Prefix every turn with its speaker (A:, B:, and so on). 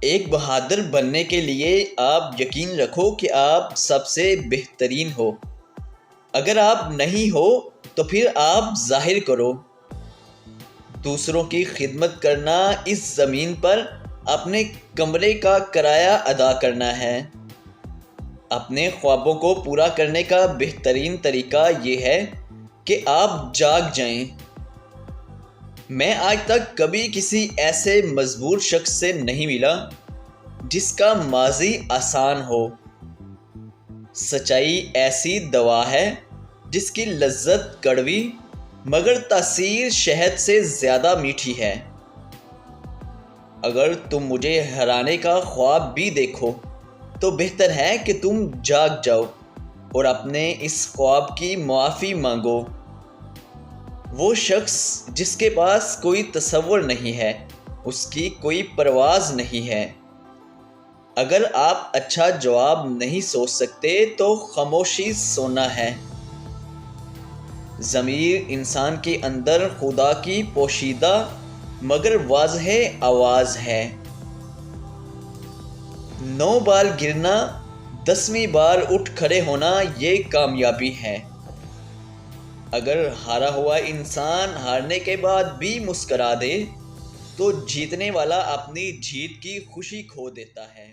A: ایک بہادر بننے کے لیے آپ یقین رکھو کہ آپ سب سے بہترین ہو۔ اگر آپ نہیں ہو تو پھر آپ ظاہر کرو۔ دوسروں کی خدمت کرنا اس زمین پر اپنے کمرے کا کرایہ ادا کرنا ہے۔ اپنے خوابوں کو پورا کرنے کا بہترین طریقہ یہ ہے کہ آپ جاگ جائیں۔ میں آج تک کبھی کسی ایسے مجبور شخص سے نہیں ملا جس کا ماضی آسان ہو۔ سچائی ایسی دوا ہے جس کی لذت کڑوی مگر تاثیر شہد سے زیادہ میٹھی ہے۔ اگر تم مجھے ہرانے کا خواب بھی دیکھو تو بہتر ہے کہ تم جاگ جاؤ اور اپنے اس خواب کی معافی مانگو۔ وہ شخص جس کے پاس کوئی تصور نہیں ہے، اس کی کوئی پرواز نہیں ہے۔ اگر آپ اچھا جواب نہیں سوچ سکتے تو خاموشی سونا ہے۔ ضمیر انسان کے اندر خدا کی پوشیدہ مگر واضح آواز ہے۔ 9 بار گرنا، 10ویں بار اٹھ کھڑے ہونا یہ کامیابی ہے۔ اگر ہارا ہوا انسان ہارنے کے بعد بھی مسکرا دے تو جیتنے والا اپنی جیت کی خوشی کھو دیتا ہے۔